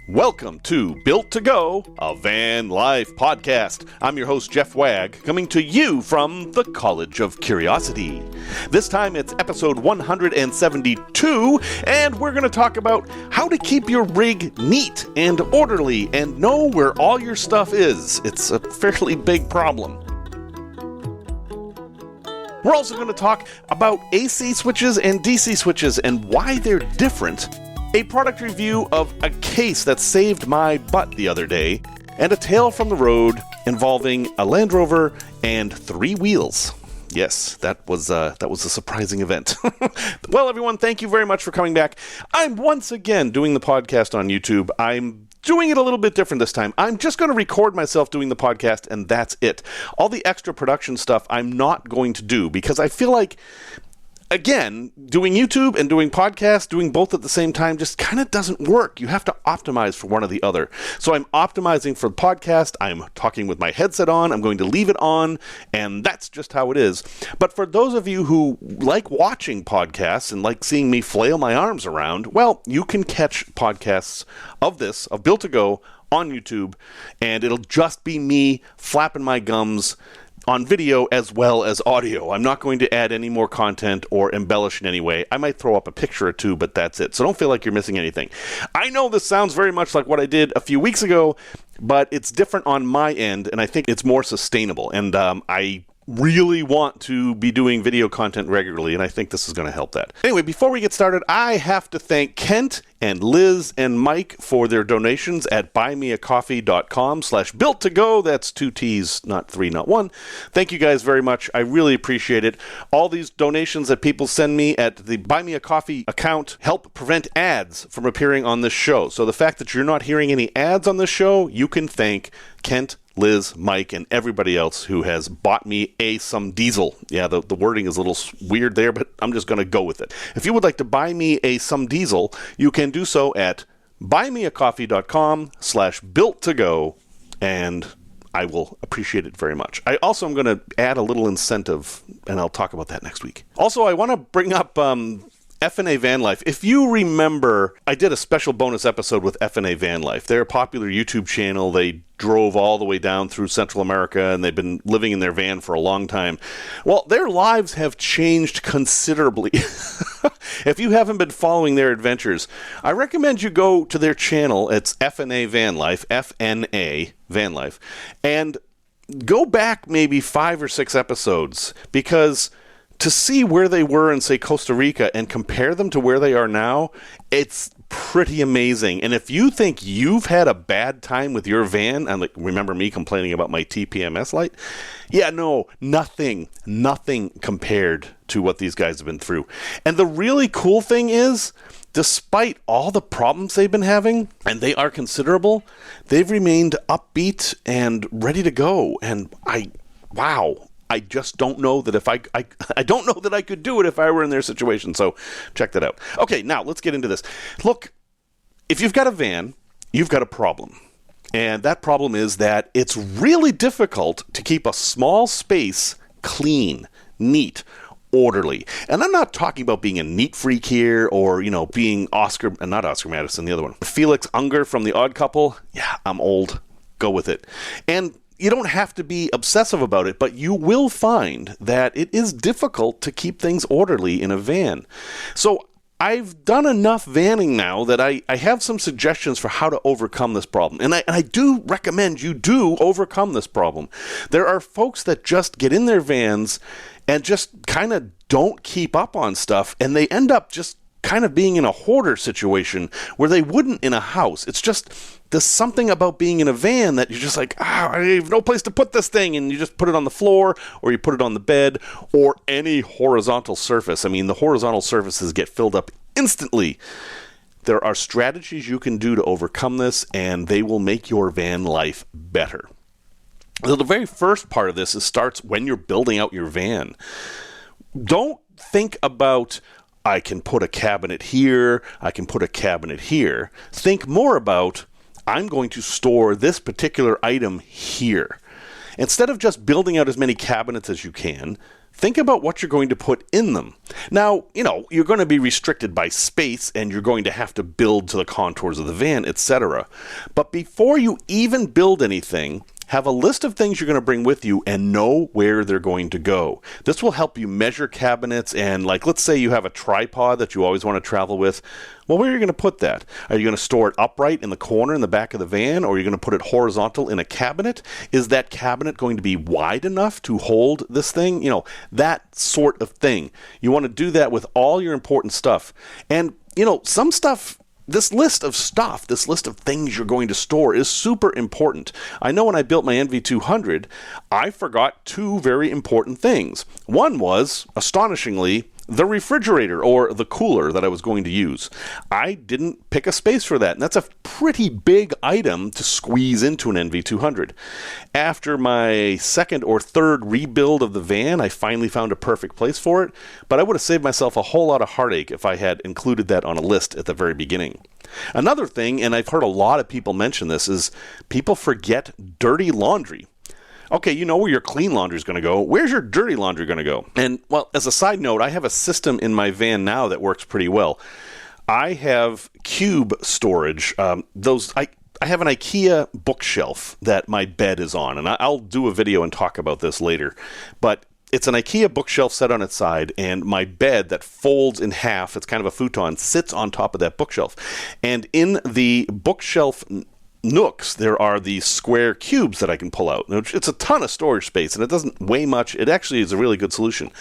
Welcome to Built to Go, a van life podcast. I'm your host, Jeff Wagg, coming to you from the College of Curiosity. This time it's episode 172, and we're going to talk about how to keep your rig neat and orderly and know where all your stuff is. It's a fairly big problem. We're also going to talk about AC switches and DC switches and why they're different, a product review of a case that saved my butt the other day, and a tale from the road involving a Land Rover and 3 wheels. Yes, that was a surprising event. Well, everyone, thank you very much for coming back. I'm once again doing the podcast on YouTube. I'm doing it a little bit different this time. I'm just going to record myself doing the podcast, and that's it. All the extra production stuff I'm not going to do because I feel like, again, doing YouTube and doing podcasts, doing both at the same time just kind of doesn't work. You have to optimize for one or the other. So I'm optimizing for the podcast. I'm talking with my headset on. I'm going to leave it on, and that's just how it is. But for those of you who like watching podcasts and like seeing me flail my arms around, well, you can catch podcasts of Built to Go, on YouTube, and it'll just be me flapping my gums on video as well as audio. I'm not going to add any more content or embellish in any way. I might throw up a picture or two, but that's it. So don't feel like you're missing anything. I know this sounds very much like what I did a few weeks ago, but it's different on my end, and I think it's more sustainable. And I really want to be doing video content regularly, and I think this is going to help that. Anyway, before we get started, I have to thank Kent and Liz and Mike for their donations at buymeacoffee.com/built-to-go. That's 2 T's, not 3, not 1. Thank you guys very much. I really appreciate it. All these donations that people send me at the Buy Me a Coffee account help prevent ads from appearing on this show. So the fact that you're not hearing any ads on this show, you can thank Kent, Liz, Mike, and everybody else who has bought me some diesel. Yeah, the wording is a little weird there, but I'm just going to go with it. If you would like to buy me some diesel, you can do so at buymeacoffee.com/built-to-go, and I will appreciate it very much. I also am going to add a little incentive, and I'll talk about that next week. Also, I want to bring up F&A Van Life. If you remember, I did a special bonus episode with F&A Van Life. They're a popular YouTube channel. They drove all the way down through Central America, and they've been living in their van for a long time. Well, their lives have changed considerably. If you haven't been following their adventures, I recommend you go to their channel. It's F&A Van Life, F-N-A Van Life, and go back maybe 5 or 6 episodes, because to see where they were in, say, Costa Rica and compare them to where they are now, it's pretty amazing. And if you think you've had a bad time with your van, and like, remember me complaining about my TPMS light? Yeah, no, nothing compared to what these guys have been through. And the really cool thing is, despite all the problems they've been having, and they are considerable, they've remained upbeat and ready to go. And wow. I just don't know that I don't know that I could do it if I were in their situation. So check that out. Okay, now let's get into this. Look, if you've got a van, you've got a problem. And that problem is that it's really difficult to keep a small space clean, neat, orderly. And I'm not talking about being a neat freak here or, being not Oscar Madison, the other one. Felix Unger from The Odd Couple. Yeah, I'm old. Go with it. And you don't have to be obsessive about it, but you will find that it is difficult to keep things orderly in a van. So I've done enough vanning now that I have some suggestions for how to overcome this problem. And I do recommend you do overcome this problem. There are folks that just get in their vans and just kind of don't keep up on stuff, and they end up just kind of being in a hoarder situation where they wouldn't in a house. It's just, there's something about being in a van that you're just like, I have no place to put this thing, and you just put it on the floor, or you put it on the bed, or any horizontal surface. I mean, the horizontal surfaces get filled up instantly. There are strategies you can do to overcome this, and they will make your van life better. So the very first part of this starts when you're building out your van. Don't think about, I can put a cabinet here, I can put a cabinet here. Think more about, I'm going to store this particular item here. Instead of just building out as many cabinets as you can, think about what you're going to put in them. Now, you're going to be restricted by space, and you're going to have to build to the contours of the van, etc. But before you even build anything, have a list of things you're going to bring with you and know where they're going to go. This will help you measure cabinets, and let's say you have a tripod that you always want to travel with. Well, where are you going to put that? Are you going to store it upright in the corner in the back of the van, or are you going to put it horizontal in a cabinet? Is that cabinet going to be wide enough to hold this thing? That sort of thing. You want to do that with all your important stuff. And, some stuff, this list of things you're going to store is super important. I know when I built my NV200, I forgot two very important things. One was, astonishingly, the refrigerator or the cooler that I was going to use. I didn't pick a space for that, and that's a pretty big item to squeeze into an NV200. After my second or third rebuild of the van, I finally found a perfect place for it, but I would have saved myself a whole lot of heartache if I had included that on a list at the very beginning. Another thing, and I've heard a lot of people mention this, is people forget dirty laundry. Okay, you know where your clean laundry is going to go. Where's your dirty laundry going to go? And, as a side note, I have a system in my van now that works pretty well. I have cube storage. I have an IKEA bookshelf that my bed is on, and I'll do a video and talk about this later. But it's an IKEA bookshelf set on its side, and my bed that folds in half, it's kind of a futon, sits on top of that bookshelf. And in the bookshelf nooks, there are these square cubes that I can pull out. It's a ton of storage space, and it doesn't weigh much. It actually is a really good solution.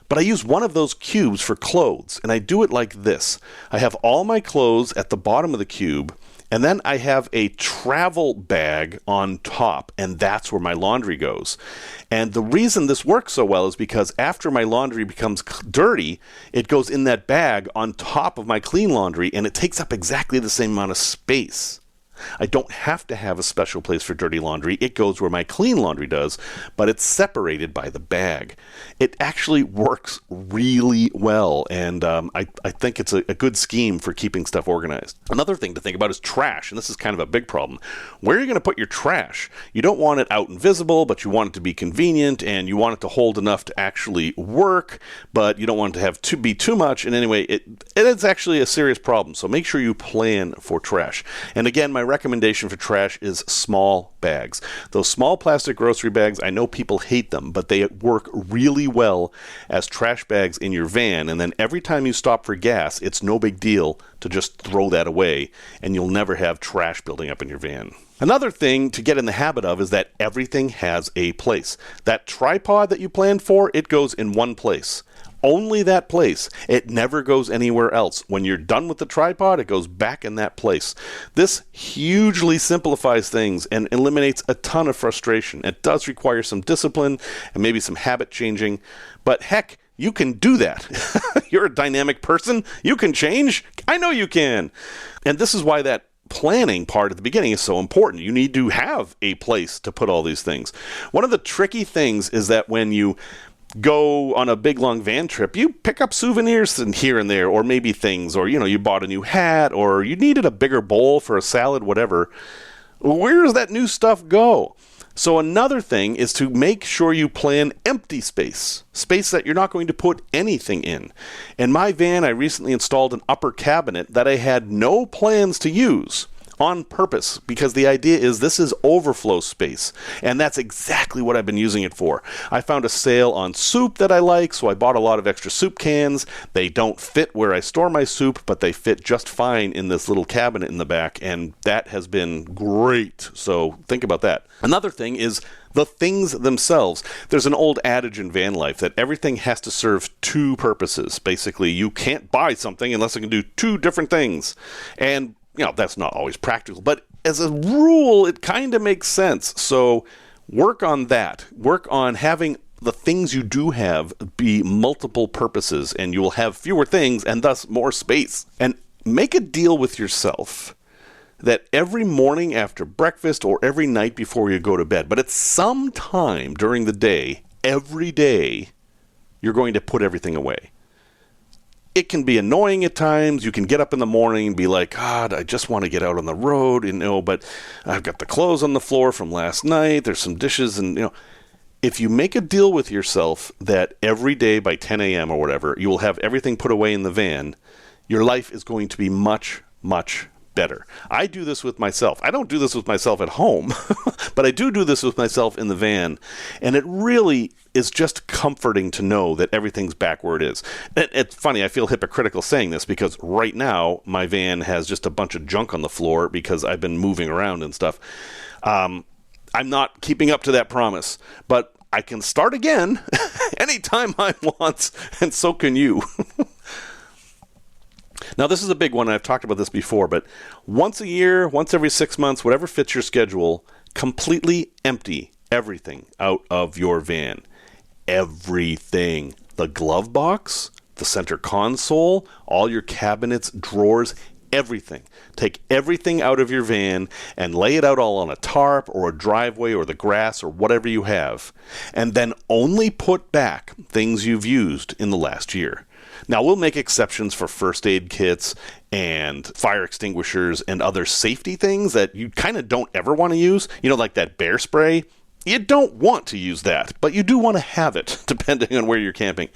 But I use one of those cubes for clothes, and I do it like this. I have all my clothes at the bottom of the cube, and then I have a travel bag on top, and that's where my laundry goes. And the reason this works so well is because after my laundry becomes dirty, it goes in that bag on top of my clean laundry, and it takes up exactly the same amount of space. I don't have to have a special place for dirty laundry. It goes where my clean laundry does, but it's separated by the bag. It actually works really well, and I think it's a good scheme for keeping stuff organized. Another thing to think about is trash, and this is kind of a big problem. Where are you going to put your trash? You don't want it out and visible, but you want it to be convenient, and you want it to hold enough to actually work, but you don't want it to have to be too much. And anyway, it is actually a serious problem, so make sure you plan for trash. And again, my recommendation for trash is small bags. Those small plastic grocery bags, I know people hate them, but they work really well as trash bags in your van, and then every time you stop for gas, it's no big deal to just throw that away, and you'll never have trash building up in your van. Another thing to get in the habit of is that everything has a place. That tripod that you planned for, it goes in one place. Only that place. It never goes anywhere else. When you're done with the tripod, it goes back in that place. This hugely simplifies things and eliminates a ton of frustration. It does require some discipline and maybe some habit changing, but heck, you can do that. You're a dynamic person. You can change. I know you can. And this is why that planning part at the beginning is so important. You need to have a place to put all these things. One of the tricky things is that when you go on a big long van trip, you pick up souvenirs here and there, or maybe things, or you bought a new hat, or you needed a bigger bowl for a salad, whatever. Where does that new stuff go? So another thing is to make sure you plan empty space that you're not going to put anything in. In my van, I recently installed an upper cabinet that I had no plans to use. On purpose, because the idea is this is overflow space, and that's exactly what I've been using it for. I found a sale on soup that I like, so I bought a lot of extra soup cans. They don't fit where I store my soup, but they fit just fine in this little cabinet in the back, and that has been great. So think about that. Another thing is the things themselves. There's an old adage in van life that everything has to serve two purposes. Basically, you can't buy something unless it can do two different things. And that's not always practical, but as a rule, it kind of makes sense. So work on that. Work on having the things you do have be multiple purposes, and you will have fewer things and thus more space. And make a deal with yourself that every morning after breakfast or every night before you go to bed, but at some time during the day, every day, you're going to put everything away. It can be annoying at times. You can get up in the morning and be like, God, I just want to get out on the road, but I've got the clothes on the floor from last night. There's some dishes, and if you make a deal with yourself that every day by 10 a.m. or whatever, you will have everything put away in the van, your life is going to be much, much better. I do this with myself. I don't do this with myself at home, but I do this with myself in the van. And it really is just comforting to know that everything's back where it is. It's funny, I feel hypocritical saying this because right now my van has just a bunch of junk on the floor because I've been moving around and stuff. I'm not keeping up to that promise, but I can start again anytime I want, and so can you. Now, this is a big one, and I've talked about this before, but once a year, once every 6 months, whatever fits your schedule, completely empty everything out of your van. Everything. The glove box, the center console, all your cabinets, drawers, everything. Take everything out of your van and lay it out all on a tarp or a driveway or the grass or whatever you have. And then only put back things you've used in the last year. Now, we'll make exceptions for first aid kits and fire extinguishers and other safety things that you kind of don't ever want to use. You know, like that bear spray. You don't want to use that, but you do want to have it, depending on where you're camping.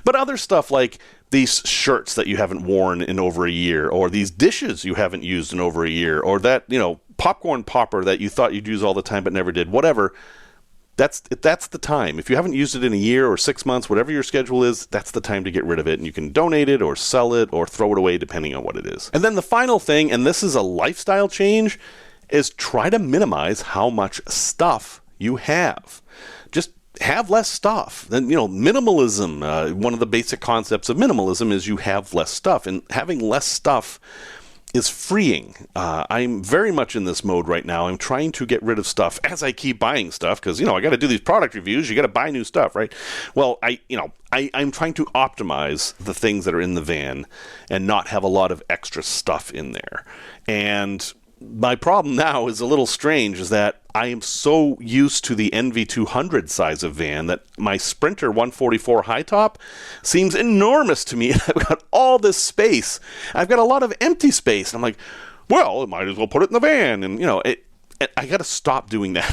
But other stuff like these shirts that you haven't worn in over a year, or these dishes you haven't used in over a year, or that, popcorn popper that you thought you'd use all the time but never did, whatever. That's the time. If you haven't used it in a year or 6 months, whatever your schedule is, that's the time to get rid of it. And you can donate it or sell it or throw it away depending on what it is. And then the final thing, and this is a lifestyle change, is try to minimize how much stuff you have. Just have less stuff. Then, minimalism, one of the basic concepts of minimalism is you have less stuff. And having less stuff is freeing. I'm very much in this mode right now. I'm trying to get rid of stuff as I keep buying stuff because, I got to do these product reviews. You got to buy new stuff, right? Well, I'm trying to optimize the things that are in the van and not have a lot of extra stuff in there. And my problem now is a little strange, is that I am so used to the NV200 size of van that my Sprinter 144 high top seems enormous to me. I've got all this space. I've got a lot of empty space. And I'm like, well, I might as well put it in the van. And, I got to stop doing that.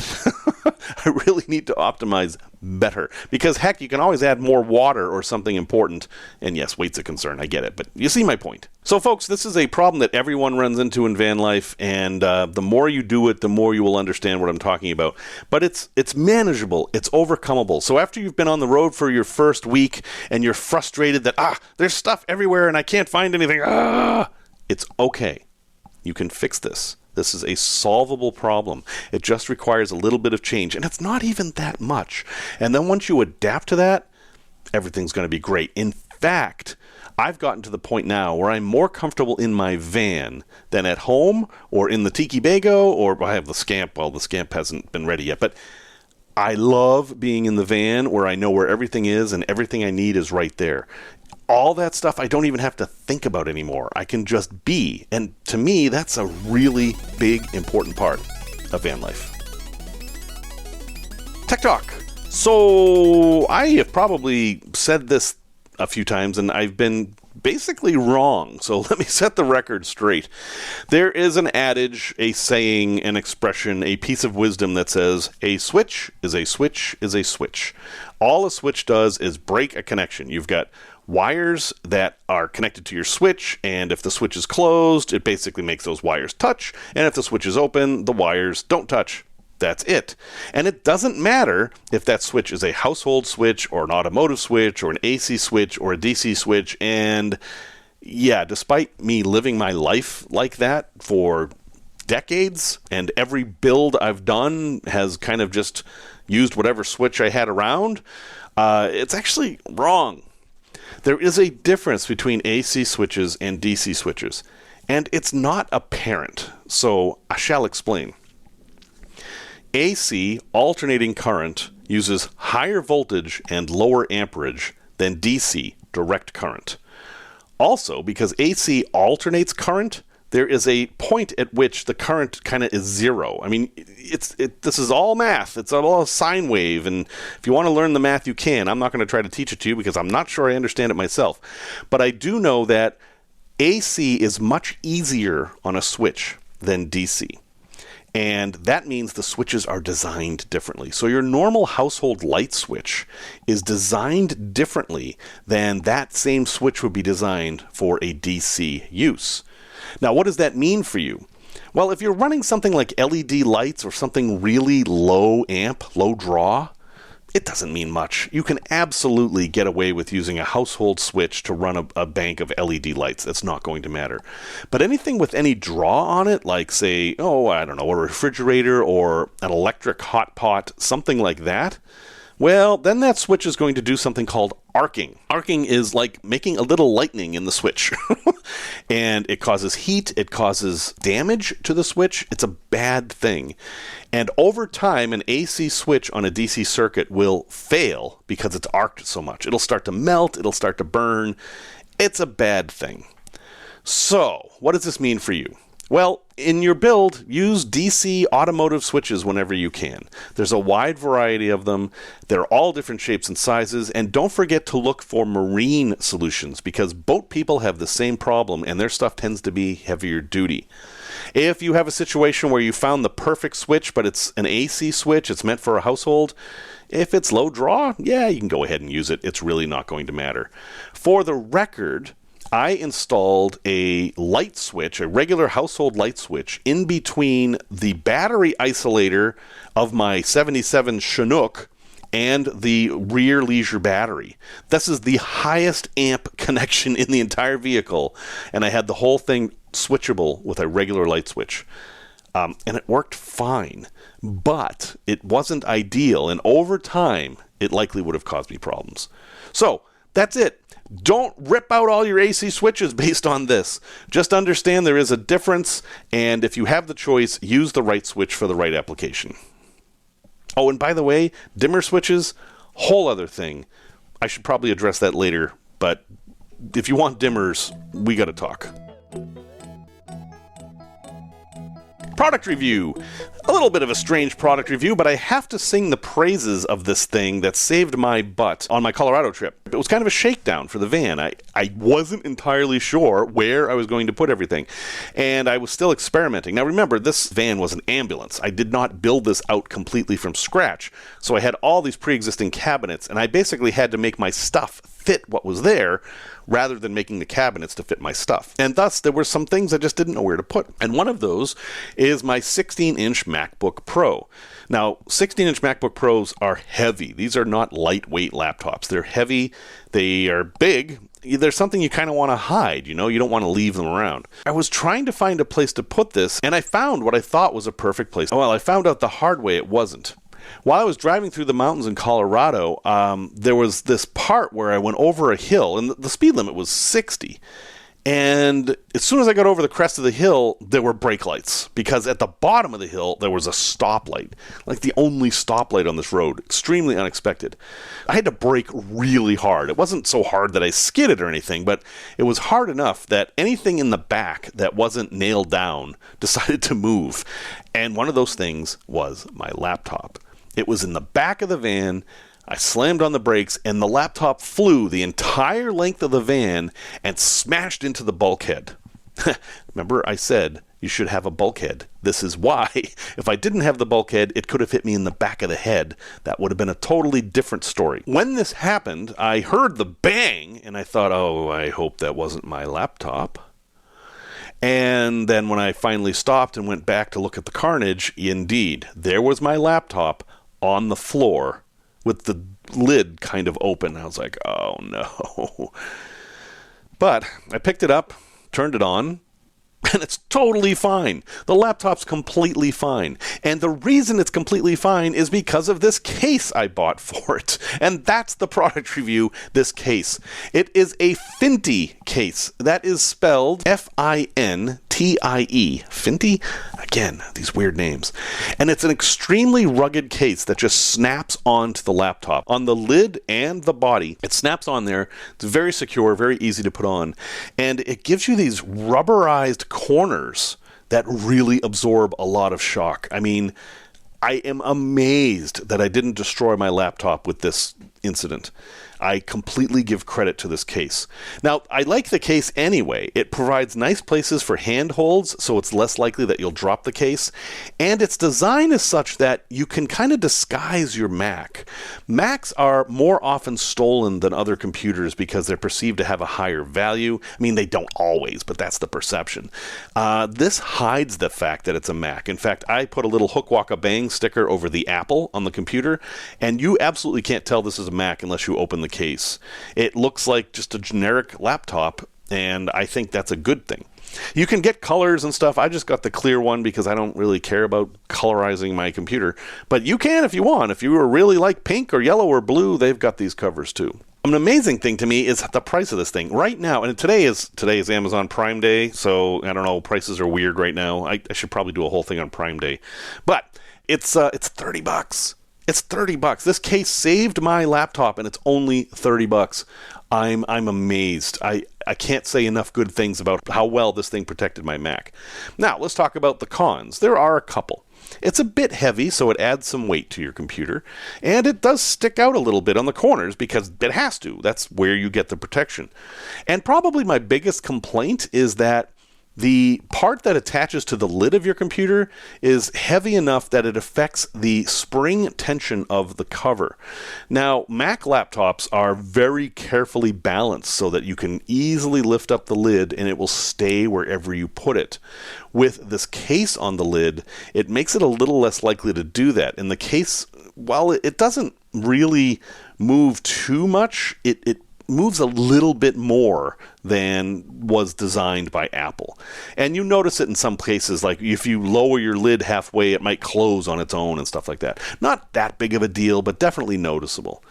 I really need to optimize better because, heck, you can always add more water or something important. And yes, weight's a concern. I get it. But you see my point. So, folks, this is a problem that everyone runs into in van life. And the more you do it, the more you will understand what I'm talking about. But it's manageable. It's overcomeable. So after you've been on the road for your first week and you're frustrated that, there's stuff everywhere and I can't find anything. It's okay. You can fix this. This is a solvable problem. It just requires a little bit of change, and it's not even that much. And then once you adapt to that, everything's going to be great. In fact, I've gotten to the point now where I'm more comfortable in my van than at home or in the Tiki Bago, or I have the Scamp. Well, the Scamp hasn't been ready yet, but I love being in the van where I know where everything is and everything I need is right there. All that stuff I don't even have to think about anymore. I can just be. And to me, that's a really big, important part of van life. Tech Talk. So I have probably said this a few times, and I've been basically wrong. So let me set the record straight. There is an adage, a saying, an expression, a piece of wisdom that says, a switch is a switch is a switch. All a switch does is break a connection. You've got wires that are connected to your switch, and if the switch is closed, it basically makes those wires touch, and if the switch is open, the wires don't touch. That's it. And it doesn't matter if that switch is a household switch or an automotive switch or an AC switch or a DC switch. And yeah, despite me living my life like that for decades, and every build I've done has kind of just used whatever switch I had around, it's actually wrong. There is a difference between AC switches and DC switches, and it's not apparent, so I shall explain. AC, alternating current, uses higher voltage and lower amperage than DC, direct current. Also, because AC alternates current, there is a point at which the current kind of is zero. I mean, this is all math. It's all a sine wave, and if you want to learn the math, you can. I'm not going to try to teach it to you because I'm not sure I understand it myself. But I do know that AC is much easier on a switch than DC. And that means the switches are designed differently. So your normal household light switch is designed differently than that same switch would be designed for a DC use. Now, what does that mean for you? Well, if you're running something like LED lights or something really low amp, low draw, it doesn't mean much. You can absolutely get away with using a household switch to run a bank of LED lights. That's not going to matter. But anything with any draw on it, like say, I don't know, a refrigerator or an electric hot pot, something like that, well, then that switch is going to do something called arcing. Arcing is like making a little lightning in the switch. And it causes heat, it causes damage to the switch. It's a bad thing. And over time, an AC switch on a DC circuit will fail because it's arced so much. It'll start to melt, it'll start to burn. It's a bad thing. So, what does this mean for you? Well, in your build, use DC automotive switches whenever you can. There's a wide variety of them. They're all different shapes and sizes. And don't forget to look for marine solutions because boat people have the same problem and their stuff tends to be heavier duty. If you have a situation where you found the perfect switch, but it's an AC switch, it's meant for a household, if it's low draw, yeah, you can go ahead and use it. It's really not going to matter. For the record, I installed a light switch, a regular household light switch, in between the battery isolator of my 77 Chinook and the rear leisure battery. This is the highest amp connection in the entire vehicle, and I had the whole thing switchable with a regular light switch. And it worked fine, but it wasn't ideal, and over time, it likely would have caused me problems. So, that's it. Don't rip out all your AC switches based on this. Just understand there is a difference, and if you have the choice, use the right switch for the right application. Oh, and by the way, dimmer switches, whole other thing. I should probably address that later, but if you want dimmers, we got to talk. Product review. A little bit of a strange product review, but I have to sing the praises of this thing that saved my butt on my Colorado trip. It was kind of a shakedown for the van. I wasn't entirely sure where I was going to put everything, and I was still experimenting. Now remember, this van was an ambulance. I did not build this out completely from scratch, so I had all these pre-existing cabinets, and I basically had to make my stuff fit what was there rather than making the cabinets to fit my stuff. And thus, there were some things I just didn't know where to put. And one of those is my 16-inch MacBook Pro. Now, 16-inch MacBook Pros are heavy. These are not lightweight laptops. They're heavy. They are big. There's something you kind of want to hide, you don't want to leave them around. I was trying to find a place to put this, and I found what I thought was a perfect place. Well, I found out the hard way it wasn't. While I was driving through the mountains in Colorado, there was this part where I went over a hill, and the speed limit was 60. And as soon as I got over the crest of the hill, there were brake lights, because at the bottom of the hill, there was a stoplight, like the only stoplight on this road. Extremely unexpected. I had to brake really hard. It wasn't so hard that I skidded or anything, but it was hard enough that anything in the back that wasn't nailed down decided to move. And one of those things was my laptop. It was in the back of the van. I slammed on the brakes, and the laptop flew the entire length of the van and smashed into the bulkhead. Remember, I said you should have a bulkhead. This is why. If I didn't have the bulkhead, it could have hit me in the back of the head. That would have been a totally different story. When this happened, I heard the bang, and I thought, I hope that wasn't my laptop. And then when I finally stopped and went back to look at the carnage, indeed, there was my laptop on the floor with the lid kind of open. I was like, oh no. But I picked it up, turned it on, and it's totally fine. The laptop's completely fine. And the reason it's completely fine is because of this case I bought for it. And that's the product review, this case. It is a Finite case. That is spelled F-I-N-T-I-E. Finite? Again, these weird names. And it's an extremely rugged case that just snaps onto the laptop. On the lid and the body, it snaps on there. It's very secure, very easy to put on. And it gives you these rubberized corners that really absorb a lot of shock. I mean, I am amazed that I didn't destroy my laptop with this incident. I completely give credit to this case. Now, I like the case anyway. It provides nice places for handholds, so it's less likely that you'll drop the case. And its design is such that you can kind of disguise your Mac. Macs are more often stolen than other computers because they're perceived to have a higher value. I mean, they don't always, but that's the perception. This hides the fact that it's a Mac. In fact, I put a little hook walk a bang sticker over the Apple on the computer, and you absolutely can't tell this is a Mac unless you open the case. It looks like just a generic laptop, and I think that's a good thing. You can get colors and stuff. I just got the clear one because I don't really care about colorizing my computer. But you can if you want. If you really like pink or yellow or blue, they've got these covers too. An amazing thing to me is the price of this thing right now. And today is Amazon Prime Day, so I don't know, prices are weird right now. I should probably do a whole thing on Prime Day. But it's $30. It's $30. This case saved my laptop, and it's only $30. I'm amazed. I can't say enough good things about how well this thing protected my Mac. Now, let's talk about the cons. There are a couple. It's a bit heavy, so it adds some weight to your computer, and it does stick out a little bit on the corners because it has to. That's where you get the protection. And probably my biggest complaint is that the part that attaches to the lid of your computer is heavy enough that it affects the spring tension of the cover. Now, Mac laptops are very carefully balanced so that you can easily lift up the lid and it will stay wherever you put it. With this case on the lid, it makes it a little less likely to do that. And the case, while it doesn't really move too much, it moves a little bit more than was designed by Apple. And you notice it in some cases, like if you lower your lid halfway, it might close on its own and stuff like that. Not that big of a deal, but definitely noticeable.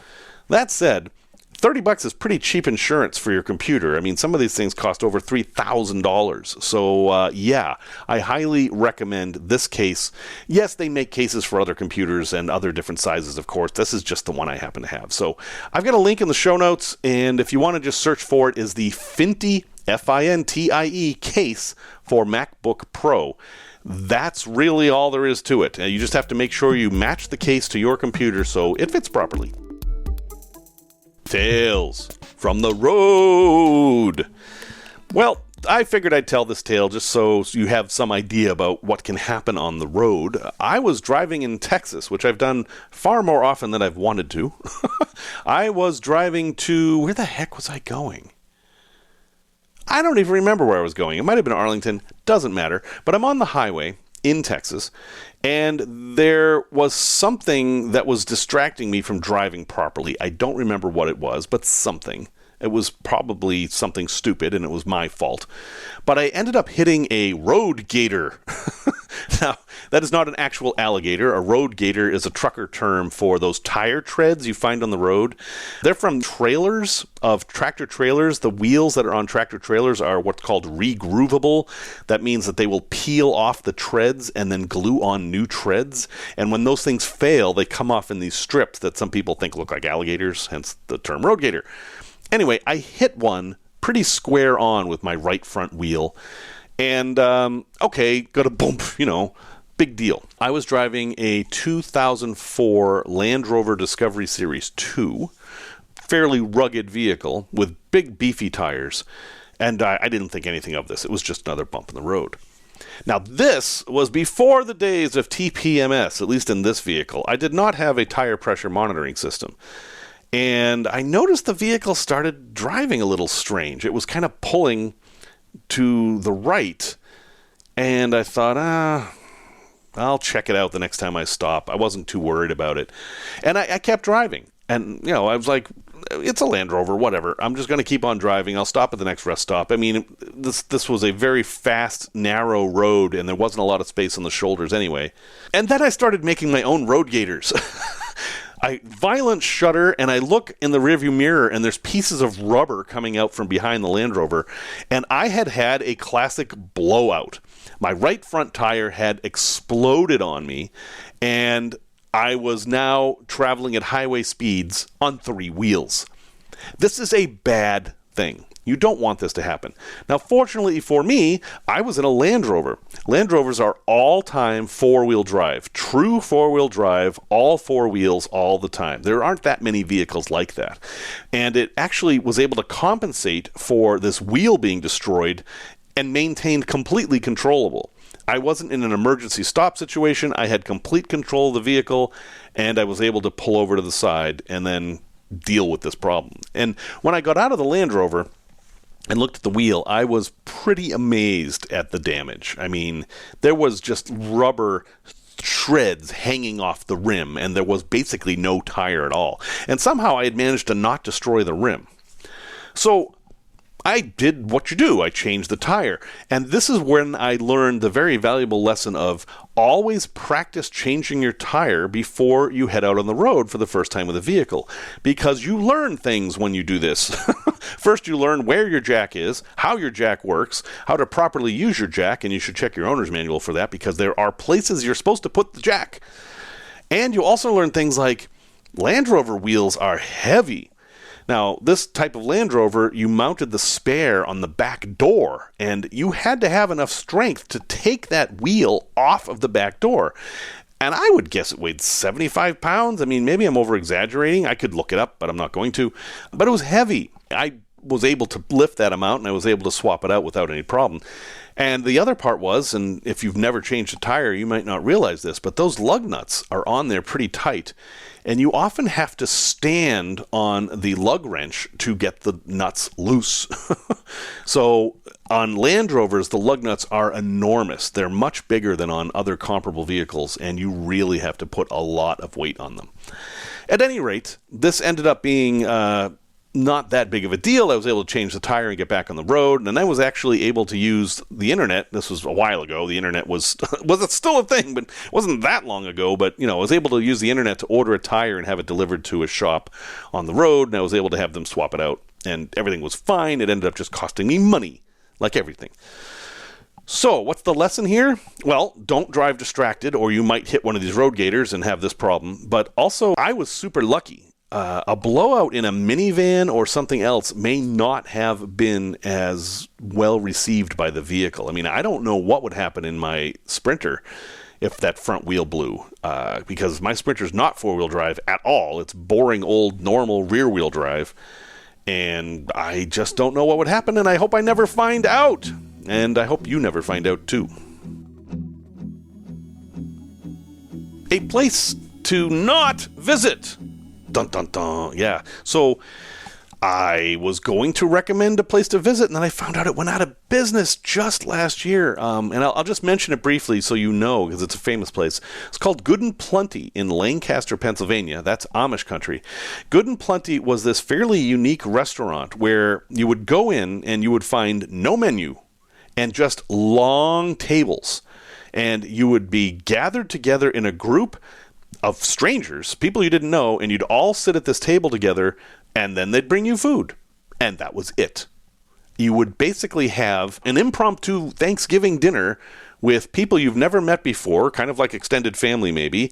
That said, $30 is pretty cheap insurance for your computer. I mean, some of these things cost over $3,000. So, yeah, I highly recommend this case. Yes, they make cases for other computers and other different sizes, of course. This is just the one I happen to have. So I've got a link in the show notes, and if you want to just search for it, is the Fintie, F-I-N-T-I-E, case for MacBook Pro. That's really all there is to it. You just have to make sure you match the case to your computer so it fits properly. Tales from the road. Well, I figured I'd tell this tale just so you have some idea about what can happen on the road. I was driving in Texas, which I've done far more often than I've wanted to. I was driving to... Where the heck was I going? I don't even remember where I was going. It might have been Arlington. Doesn't matter. But I'm on the highway in Texas, and there was something that was distracting me from driving properly. I don't remember what it was, but something. It was probably something stupid, and it was my fault. But I ended up hitting a road gator. Now, that is not an actual alligator. A road gator is a trucker term for those tire treads you find on the road. They're from trailers of tractor trailers. The wheels that are on tractor trailers are what's called regroovable. That means that they will peel off the treads and then glue on new treads. And when those things fail, they come off in these strips that some people think look like alligators, hence the term road gator. Anyway, I hit one pretty square on with my right front wheel. And, okay, got a bump, big deal. I was driving a 2004 Land Rover Discovery Series 2, fairly rugged vehicle with big beefy tires. And I didn't think anything of this. It was just another bump in the road. Now, this was before the days of TPMS, at least in this vehicle. I did not have a tire pressure monitoring system. And I noticed the vehicle started driving a little strange. It was kind of pulling to the right. And I thought, I'll check it out the next time I stop. I wasn't too worried about it. And I kept driving. And, I was like, it's a Land Rover, whatever. I'm just going to keep on driving. I'll stop at the next rest stop. I mean, this was a very fast, narrow road, and there wasn't a lot of space on the shoulders anyway. And then I started making my own road gators. I violent shudder, and I look in the rearview mirror, and there's pieces of rubber coming out from behind the Land Rover, and I had a classic blowout. My right front tire had exploded on me, and I was now traveling at highway speeds on 3 wheels. This is a bad thing. You don't want this to happen. Now, fortunately for me, I was in a Land Rover. Land Rovers are all-time four-wheel drive. True four-wheel drive, all four wheels all the time. There aren't that many vehicles like that. And it actually was able to compensate for this wheel being destroyed and maintained completely controllable. I wasn't in an emergency stop situation. I had complete control of the vehicle, and I was able to pull over to the side and then deal with this problem. And when I got out of the Land Rover and looked at the wheel, I was pretty amazed at the damage. I mean, there was just rubber shreds hanging off the rim, and there was basically no tire at all. And somehow I had managed to not destroy the rim. So I did what you do. I changed the tire. And this is when I learned the very valuable lesson of always practice changing your tire before you head out on the road for the first time with a vehicle. Because you learn things when you do this. First, you learn where your jack is, how your jack works, how to properly use your jack, and you should check your owner's manual for that because there are places you're supposed to put the jack. And you also learn things like Land Rover wheels are heavy. Now, this type of Land Rover, you mounted the spare on the back door, and you had to have enough strength to take that wheel off of the back door. And I would guess it weighed 75 pounds. I mean, maybe I'm over-exaggerating. I could look it up, but I'm not going to. But it was heavy. I was able to lift that amount, and I was able to swap it out without any problem. And the other part was, and if you've never changed a tire, you might not realize this, but those lug nuts are on there pretty tight. And you often have to stand on the lug wrench to get the nuts loose. So on Land Rovers, the lug nuts are enormous. They're much bigger than on other comparable vehicles, and you really have to put a lot of weight on them. At any rate, this ended up being not that big of a deal. I was able to change the tire and get back on the road, and I was actually able to use the internet. This was a while ago. The internet was still a thing, but it wasn't that long ago. But, I was able to use the internet to order a tire and have it delivered to a shop on the road, and I was able to have them swap it out, and everything was fine. It ended up just costing me money, like everything. So, what's the lesson here? Well, don't drive distracted, or you might hit one of these road gators and have this problem. But also, I was super lucky. A blowout in a minivan or something else may not have been as well received by the vehicle. I mean, I don't know what would happen in my Sprinter if that front wheel blew, because my Sprinter's not four-wheel drive at all. It's boring old normal rear-wheel drive, and I just don't know what would happen, and I hope I never find out, and I hope you never find out too. A place to not visit. Dun, dun, dun. Yeah. So I was going to recommend a place to visit, and then I found out it went out of business just last year. And I'll just mention it briefly so you know, because it's a famous place. It's called Good and Plenty in Lancaster, Pennsylvania. That's Amish country. Good and Plenty was this fairly unique restaurant where you would go in and you would find no menu and just long tables. And you would be gathered together in a group of strangers, people you didn't know, and you'd all sit at this table together, and then they'd bring you food. And that was it. You would basically have an impromptu Thanksgiving dinner with people you've never met before, kind of like extended family maybe,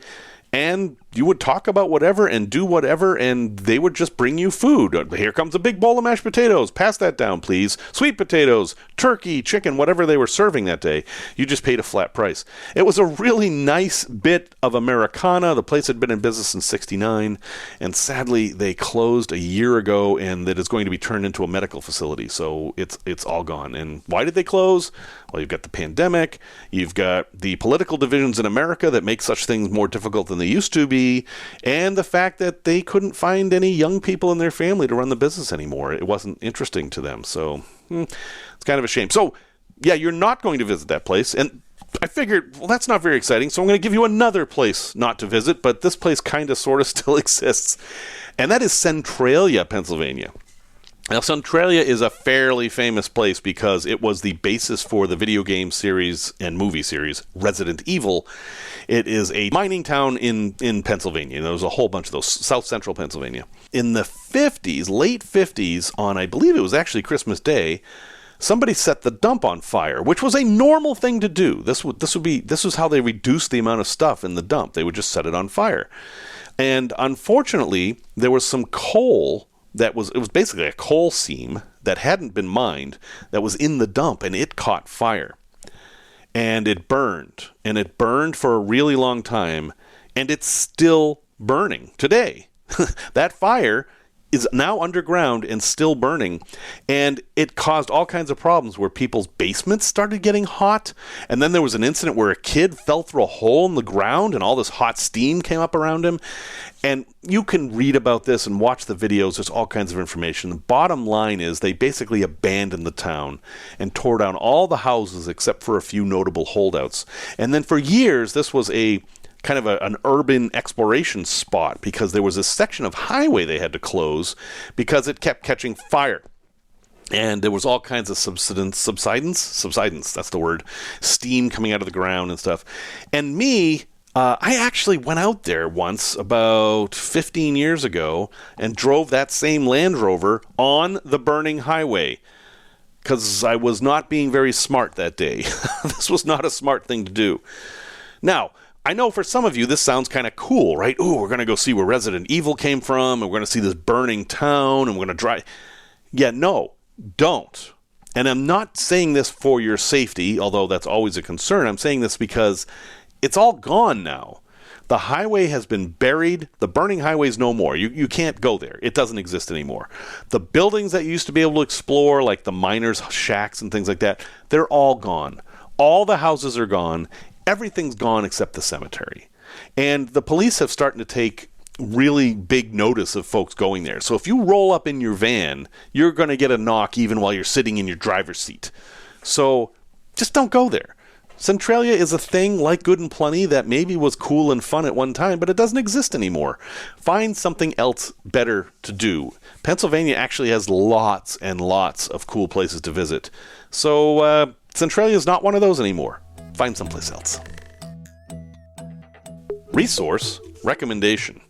and you would talk about whatever and do whatever, and they would just bring you food. Here comes a big bowl of mashed potatoes. Pass that down, please. Sweet potatoes, turkey, chicken, whatever they were serving that day. You just paid a flat price. It was a really nice bit of Americana. The place had been in business since '69, and sadly, they closed a year ago, and it is going to be turned into a medical facility, so it's all gone. And why did they close? Well, you've got the pandemic. You've got the political divisions in America that make such things more difficult than they used to be. And the fact that they couldn't find any young people in their family to run the business anymore. It wasn't interesting to them. So it's kind of a shame. So, yeah, you're not going to visit that place. And I figured, well, that's not very exciting. So I'm going to give you another place not to visit. But this place kind of sort of still exists. And that is Centralia, Pennsylvania. Now, Centralia is a fairly famous place because it was the basis for the video game series and movie series Resident Evil. It is a mining town in Pennsylvania. There was a whole bunch of those, south central Pennsylvania. In the 50s, late 50s, on I believe it was actually Christmas Day, somebody set the dump on fire, which was a normal thing to do. This was how they reduced the amount of stuff in the dump. They would just set it on fire. And unfortunately, there was some coal. It was basically a coal seam that hadn't been mined that was in the dump, and it caught fire. And it burned. And it burned for a really long time. And it's still burning today. That fire is now underground and still burning, and it caused all kinds of problems where people's basements started getting hot, and then there was an incident where a kid fell through a hole in the ground and all this hot steam came up around him. And you can read about this and watch the videos. There's all kinds of information. The bottom line is they basically abandoned the town and tore down all the houses except for a few notable holdouts. And then for years, this was a kind of an urban exploration spot because there was a section of highway they had to close because it kept catching fire. And there was all kinds of subsidence, that's the word, steam coming out of the ground and stuff. And I actually went out there once about 15 years ago and drove that same Land Rover on the burning highway because I was not being very smart that day. This was not a smart thing to do. Now, I know for some of you this sounds kind of cool, right? Ooh, we're going to go see where Resident Evil came from, and we're going to see this burning town, and we're going to drive. Yeah, no, don't. And I'm not saying this for your safety, although that's always a concern. I'm saying this because it's all gone now. The highway has been buried. The burning highway is no more. You can't go there. It doesn't exist anymore. The buildings that you used to be able to explore, like the miners' shacks and things like that, they're all gone. All the houses are gone. Everything's gone except the cemetery. And the police have started to take really big notice of folks going there. So if you roll up in your van, you're going to get a knock even while you're sitting in your driver's seat. So just don't go there. Centralia is a thing like Good and Plenty that maybe was cool and fun at one time, but it doesn't exist anymore. Find something else better to do. Pennsylvania actually has lots and lots of cool places to visit. So Centralia is not one of those anymore. Find someplace else. Resource recommendation.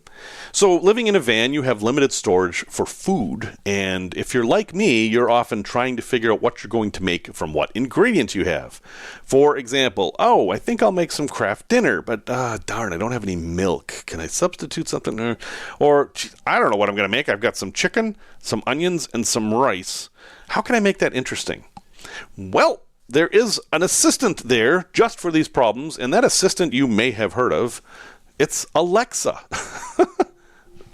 So living in a van, you have limited storage for food. And if you're like me, you're often trying to figure out what you're going to make from what ingredients you have. For example, I think I'll make some Kraft dinner, but darn, I don't have any milk. Can I substitute something? Or I don't know what I'm going to make. I've got some chicken, some onions, and some rice. How can I make that interesting? Well, there is an assistant there just for these problems, and that assistant you may have heard of. It's Alexa.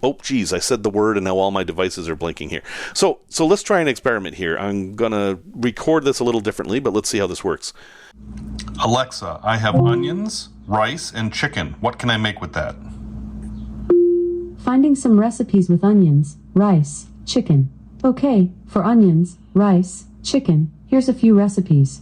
Oh, geez, I said the word, and now all my devices are blinking here. So let's try an experiment here. I'm going to record this a little differently, but let's see how this works. Alexa, I have onions, rice, and chicken. What can I make with that? Finding some recipes with onions, rice, chicken. Okay, for onions, rice, chicken, here's a few recipes.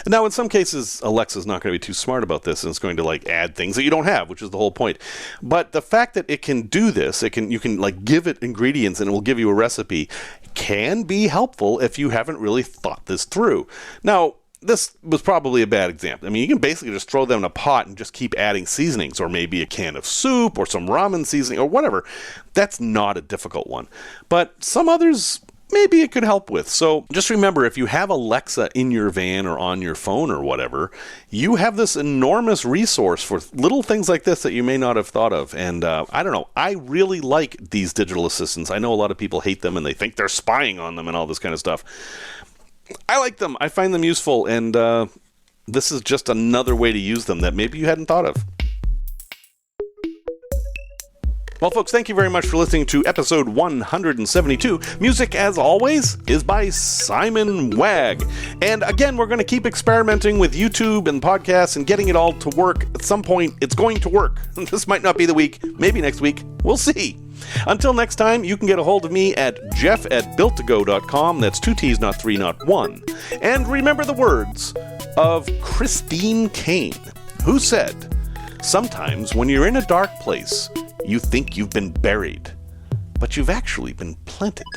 Now, in some cases, Alexa's not going to be too smart about this, and it's going to add things that you don't have, which is the whole point. But the fact that it can do this, you can give it ingredients and it will give you a recipe, can be helpful if you haven't really thought this through. Now, this was probably a bad example. I mean, you can basically just throw them in a pot and just keep adding seasonings, or maybe a can of soup or some ramen seasoning or whatever. That's not a difficult one. But some others, maybe it could help with. So just remember, if you have Alexa in your van or on your phone or whatever, you have this enormous resource for little things like this that you may not have thought of. And I don't know, I really like these digital assistants. I know a lot of people hate them and they think they're spying on them and all this kind of stuff. I like them. I find them useful. And this is just another way to use them that maybe you hadn't thought of. Well, folks, thank you very much for listening to episode 172. Music, as always, is by Simon Wagg. And again, we're going to keep experimenting with YouTube and podcasts and getting it all to work. At some point, it's going to work. This might not be the week. Maybe next week. We'll see. Until next time, you can get a hold of me at jeff@builttogo.com. That's 2 T's, not 3, not 1. And remember the words of Christine Kane, who said, "Sometimes when you're in a dark place, you think you've been buried, but you've actually been planted."